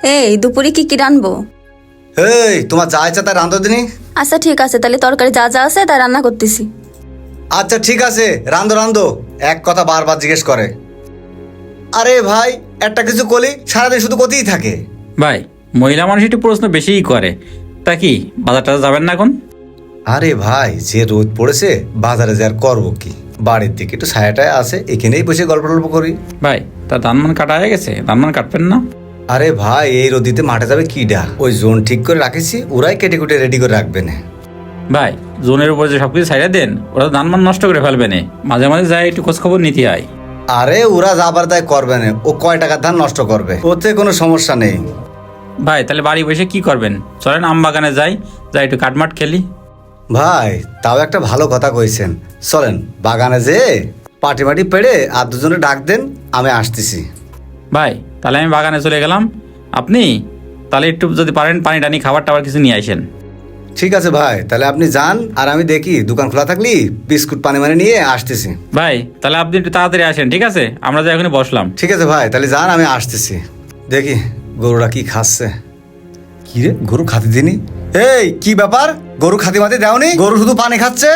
এই দুপুরে কি কি রানবো? এই তোমার যা ইচ্ছা তাই রান্ধো দিনি। আচ্ছা ঠিক আছে, তাহলে তরকারি যা যা আছে তাই রান্না করতেছি। আচ্ছা ঠিক আছে, রান্ধো রান্ধো। এক কথা বারবার জিজ্ঞেস করে। আরে ভাই, একটা কিছু কলি সারাদিন শুধু কতেই থাকে। ভাই, মহিলা মানুষ একটু প্রশ্ন বেশিই করে। তা কি বাজারটা যাবেন না এখন? আরে ভাই, যে রোদ পড়েছে বাজারে যে আর করবো কি, বাড়ির দিকে একটু ছায়াটায় আছে, এখানেই বসে গল্প টল্প করি। ভাই, তা ধানমান কাটা হয়ে গেছে, ধানমান কাটবেন না? আরে ভাই, এই রোদিতে মাঠে যাবে কিডা? ওই জোন ঠিক করে রাখেছি, ওরাই কেটে কুটে রেডি করে রাখবে না। ভাই, জোনের উপর যে সবকিছু ছাইড়া দেন, ওরা ধানমান নষ্ট করে ফেলবে না। মাঝে মাঝে যায় একটু খোঁজ খবর নিতে হয়। আরে ওরা যাবার দায় করবে না, ও কয় টাকার ধান নষ্ট করবে, ওতে কোনো সমস্যা নেই। ভাই, তাহলে বাড়ি বসে কি করবেন? চলেন আম বাগানে যাই একটু কাটমাট খেলি। ভাই, তাও একটা ভালো কথা কইছেন, চলেন বাগানে যে পাটি মাটি পেড়ে আর দুজনে ডাক দেন, আমি আসতেছি। ভাই, তাহলে আমি বাগানে চলে গেলাম। আপনি তাহলে একটু যদি পারেন পানি টানি খাবার টাবার কিছু নিয়ে আসেন। ঠিক আছে ভাই, তাহলে আপনি যান, আর আমি দেখি দোকান খোলা থাকলি বিস্কুট পানি মানে নিয়ে আসতেছি। ভাই, তাহলে আপনি একটু তাড়াতাড়ি আসেন, ঠিক আছে? আমরা যাই এখানে বসলাম। ঠিক আছে ভাই, তাহলে যান, আমি আসতেছি। দেখি গরুরা কি খাচ্ছে। কি রে, গরু খাতি দিনি? এই কি ব্যাপার, গরু খাতি মাতি দেওনি? গরু শুধু পানি খাচ্ছে।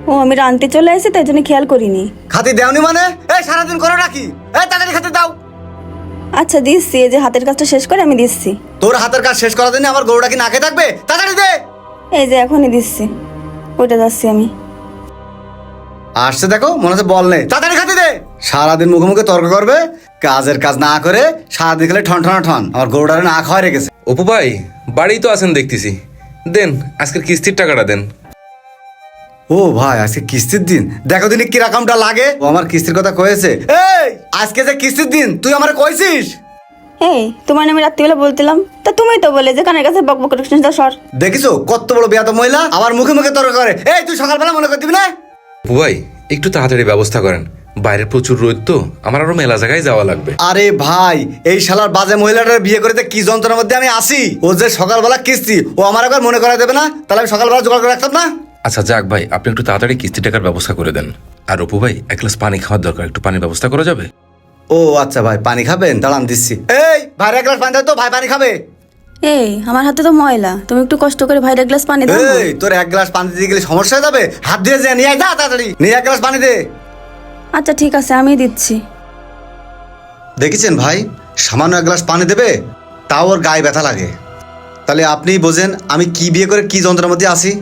ও, আমি রানতে চলে এসেছি তাই জন্য খেয়াল করিনি। খাতি দেওনি মানে? এই সারাদিন করো নাকি? এই তাড়াতাড়ি খাতি দাও। আচ্ছা দিচ্ছি, এই যে হাতের কাজটা শেষ করে আমি দিচ্ছি। তোর হাতের কাজ শেষ করার জন্য আমার গরুটা কি না খেয়ে থাকবে? তাড়াতাড়ি দে। এই যে এখনই দিচ্ছি, ওইটা যাচ্ছি আমি। আসছে দেখো, মনে হচ্ছে বল নেই। তাড়াতাড়ি খাতি দে। সারাদিন মুখে মুখে তর্ক করবে, কাজের কাজ না করে সারাদিন খেলে ঠন ঠন ঠন। আমার গরুটারে না খাওয়াই রেখেছে। অপু ভাই, বাড়ি তো আছেন দেখতেছি। দেন আজকের কিস্তির টাকাটা দেন। ও ভাই, আজকে কিস্তির দিন, দেখো দিন কি রকমটা লাগে। ও আমার কিস্তির কথা কয়েছে। এই আজকে যে কিস্তির দিন, তুই আমার কইছিস? এই তোমার নামে রাত্রিবেলা বলছিলাম, তা তুমি তো বলে যে কানের কাছে বক বক করে শুনছ সর। দেখিছো কত বড় বেয়াদব মহিলা, আবার মুখে মুখে তর্ক করে। এই তুই সকালবেলা মনে করে দিবি না? অপু ভাই, একটু তাড়াতাড়ি ব্যবস্থা করেন, বাইরে প্রচুর রোদ তো, আমার আরো মেলা জায়গায় যাওয়া লাগবে। আরে ভাই, এই শালার বাজে মহিলাটার বিয়ে করে কি যন্ত্রণার মধ্যে আমি আসি। ও যে সকালবেলা কিস্তি, ও আমার একবার মনে করাই দেবে না? তাহলে আমি সকালবেলা জোগাড় করে রাখতাম না? আচ্ছা যাক ভাই, আপনি একটু তাড়াতাড়ি কিস্তি টাকার ব্যবস্থা করে দেন। আর অপু ভাই, এক গ্লাস পানি খাওয়ার দরকার, একটু পানির ব্যবস্থা করা যাবে? ও আচ্ছা ভাই, পানি খাবেন? দাঁড়ান দিচ্ছি। এই ভাই, এক গ্লাস পানি দাও তো, ভাই পানি খাবে। এই আমার হাতে তো ময়লা, তুমি একটু কষ্ট করে ভাইয়ের এক গ্লাস পানি দাও না। এই তোর এক গ্লাস পানি দিতে গেলে সমস্যা হয়ে যাবে। হাত দিয়ে যা, নিয়ে আয়, যা তাড়াতাড়ি নিয়ে এক গ্লাস পানি দে। আচ্ছা ঠিক আছে, আমি দিচ্ছি। দেখেছেন ভাই, সামান্য এক গ্লাস পানি দেবে, তাও ওর গায়ে ব্যথা লাগে। তাহলে আপনি বোঝেন আমি কি বিয়ে করে কি যন্ত্রণার মধ্যে আসি।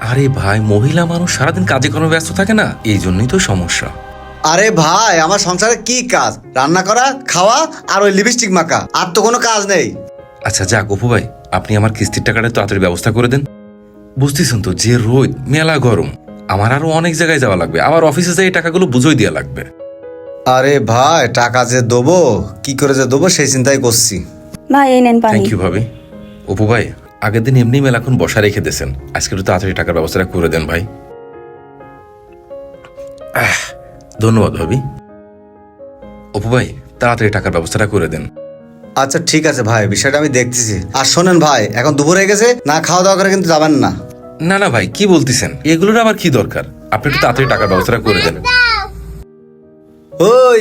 আরে ভাই, মহিলা মানুষ সারাদিন কাজে কর্মে ব্যস্ত থাকে না, এই জন্যই তো সমস্যা। আরে ভাই, আমার সংসারে কি কাজ? রান্না করা, খাওয়া আর ওই লিপস্টিক মাখা, আর তো কোনো কাজ নেই। আচ্ছা যাক অপু ভাই, আপনি আমার কিস্তির টাকাটা তাড়াতাড়ি ব্যবস্থা করে দেন। বুঝতেছেন তো যে রোদ, মেলা গরম, আমার আরো অনেক জায়গায় যাওয়া লাগবে, আবার অফিসে যাই টাকাগুলো বুঝোই দেওয়া লাগবে। আরে ভাই, টাকা যে দেবো, কি করে যে দেবো সেই চিন্তাই করছি। ভাই এই নেন পানি। থ্যাংক ইউ ভাবি। অপু ভাই, আগের দিন এমনি মেলাক্ষণ বসা রেখে দিয়েছেন, আজকে একটু তাড়াতাড়ি টাকার ব্যবস্থাটা করে দেন ভাই। ধন্যবাদ ভাবি। অপু ভাই, তাড়াতাড়ি টাকার ব্যবস্থাটা করে দেন। আচ্ছা ঠিক আছে ভাই, বিষয়টা আমি দেখতেছি। আর শোনেন ভাই, এখন দুপুর হয়ে গেছে, না খাওয়া দাওয়া করে কিন্তু যাবেন না। না না ভাই, কি বলতেছেন? এগুলোর আবার কি দরকার? আপনি একটু তাড়াতাড়ি টাকার ব্যবস্থাটা করে দেন। ওই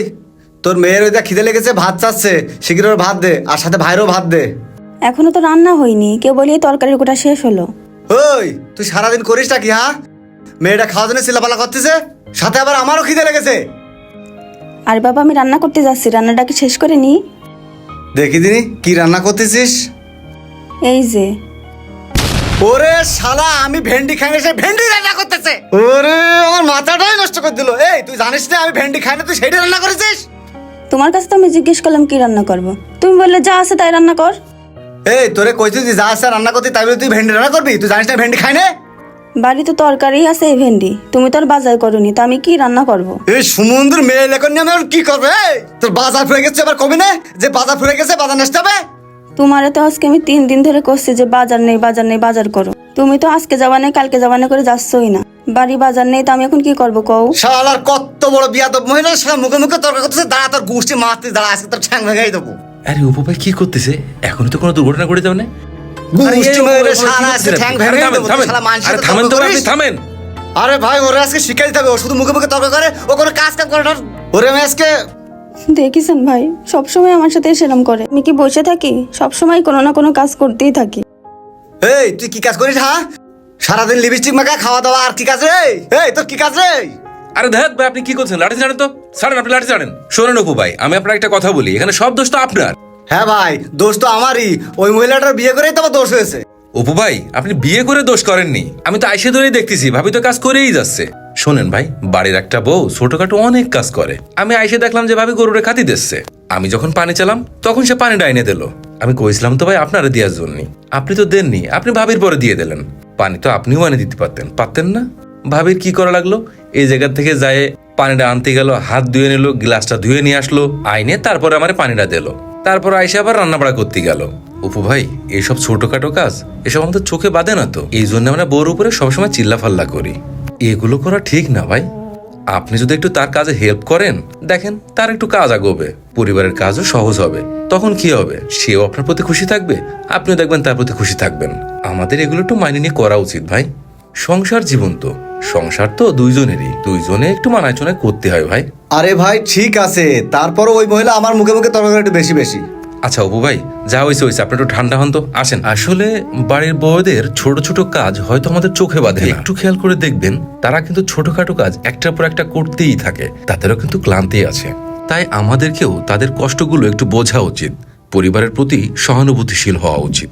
তোর মেয়ের ওইটা খিদে লেগেছে, ভাত চাচ্ছে, শীঘ্র ওর ভাত দে, আর সাথে ভাইয়েরও ভাত দে। এখনো তো রান্না হয়নি, কেউ বলি তরকারির কোটা শেষ হলো। ওই তুই সারাদিন করিসটা কি? হ্যাঁ, মেয়েটা খাওয়ার জন্য চিল্লাপালা করতেছে, সাথে আবার আমারও খিদে লেগেছে। আর বাবা, আমি রান্না করতে যাচ্ছি, রান্নাটা কি শেষ করে নি। দেখি দিনি কি রান্না করতেছিস। এই যে ওরে শালা, আমি ভেন্ডি খাই না, সে ভেন্ডি রান্না করতেছে। ওরে আমার মাথাটাই নষ্ট করে দিল। এই তুই জানিস না আমি ভেন্ডি খাই না, তুই সেইটা রান্না করেছিস? তোমার কাছে তো আমি জিজ্ঞেস করলাম কি রান্না করব, তুমি বললে যা আছে তাই রান্না কর। এই তোরে কইছিস তুই যা আছে রান্না করতে, তাই বলে তুই ভেন্ডি রান্না করবি? তুই জানিস না ভেন্ডি খাই না? বাড়ি তো তরকারি আছে এই ভেন্ডি, তুমি তো আর বাজার করনি, তা আমি কি রান্না করব? এই সমুদ্র মেয়ে লেখন নিয়ে আমি আর কি করবো? এই তোর বাজার ফুরে গেছে, আবার কবি না যে বাজার ফুরে গেছে, বাজার নেসতে হবে। তোমারে তো আজকে আমি 3 দিন ধরে করছি যে বাজার নেই বাজার নেই বাজার করো, তুমি তো আজকে যাবা নেই কালকে যাবা না করে যাচ্ছই না। বাড়ি বাজার নেই, তো আমি এখন কি করবো কও? শালার কত বড় বিয়াদব মহিলা, শালা মুখে মুখে তর্ক করতেছে। দাঁড়া, তোর গোষ্ঠী মারতে দাঁড়া, আজকে তোর ঠ্যাং ভেঙেই দেবো। আরে অপু ভাই কি করতেছে? এখনই তো কোনো দুর্ঘটনা ঘটে যাবে না। গোষ্ঠী মেরে শালা আজকে ঠ্যাং ভেঙে দেবো। শালা মানুষের সাথে থামেন তর্ক তো, করিস? আপনি থামেন। আরে ভাই, ওরে আজকে শিক্ষা দিতে হবে। ও শুধু মুখে মুখে তর্ক করে, ও কোনো কাজ কাম করে না। ওরে আমি আজকে দেখিছেন ভাই, সবসময় আমার সাথে সেরম করে। আমি কি বসে থাকি? সবসময় কোনো না কোনো কাজ করতেই থাকি। এই তুই কি কাজ করিস হ্যাঁ? সারাদিন লিপস্টিক মাখা খাওয়া দাওয়া আর কি কাজ রে? এই তোর কি কাজ রে? আরে দেখ ভাই, আপনি কি করছেন? লাঠি ছাড়েন তো, ছাড়েন, আপনি লাঠি ছাড়েন। শোনেন অপু ভাই, আমি আপনার একটা কথা বলি, এখানে সব দোষ তো আপনার। হ্যাঁ ভাই, দোষ তো আমারই। ওই মহিলাটার বিয়ে করেই তো আমার দোষ হয়েছে। অপু ভাই, আপনি বিয়ে করে দোষ করেননি, আমি তো আইসে ধরেই দেখতেছি ভাবি তো কাজ করেই যাচ্ছে। শোনেন ভাই, বাড়ির একটা বউ ছোটখাটো অনেক কাজ করে। আমি আইসে দেখলাম যে ভাবি গরুরে খাতি দিচ্ছে। আমি যখন পানি চালাম তখন সে পানিটা এনে দিল। আমি কইছিলাম তো ভাই আপনারা দেওয়ার জন্য, আপনি তো দেননি, আপনি ভাবির পরে দিয়ে দিলেন। পানি তো আপনিও এনে দিতে পারতেন, পারতেন না? ভাবির কি করা লাগলো, এই জায়গা থেকে যায় পানিটা আনতে গেল, হাত ধুয়ে নিল, গ্লাসটা ধুয়ে নিয়ে আসলো, আইনে তারপরে আমার পানিটা দিল, তারপর আইসে আবার রান্না বাড়া করতে গেল। অপু ভাই, এইসব ছোটখাটো কাজ এসব আমাদের চোখে বাঁধে না তো, এই জন্য আমরা বউর উপরে সবসময় চিল্লা ফাল্লা করি। এগুলো করা ঠিক না ভাই। আপনি যদি একটু তার কাজে হেল্প করেন, দেখেন তার একটু কাজ আগোবে, পরিবারের কাজও সহজ হবে। তখন কি হবে, সেও আপনার প্রতি খুশি থাকবে, আপনিও দেখবেন তার প্রতি খুশি থাকবেন। আমাদের এগুলো একটু মাইনে নিয়ে করা উচিত ভাই। সংসার জীবন তো, সংসার তো দুইজনেরই, দুইজনে একটু মানায় করতে হয় ভাই। আরে ভাই ঠিক আছে, তারপরও ওই মহিলা আমার মুখে মুখে তর্ক একটু বেশি বেশি। আচ্ছা অপু ভাই, যা হয়েছে হয়েছে, আপনি একটু ঠান্ডা হন তো, আসেন। আসলে বাড়ির বউদের ছোট ছোট কাজ হয়তো আমাদের চোখে বাঁধে না। একটু খেয়াল করে দেখবেন, তারা কিন্তু ছোটখাটো কাজ একটার পর একটা করতেই থাকে, তাদেরও কিন্তু ক্লান্তি আছে। তাই আমাদেরকেও তাদের কষ্টগুলো একটু বোঝা উচিত, পরিবারের প্রতি সহানুভূতিশীল হওয়া উচিত।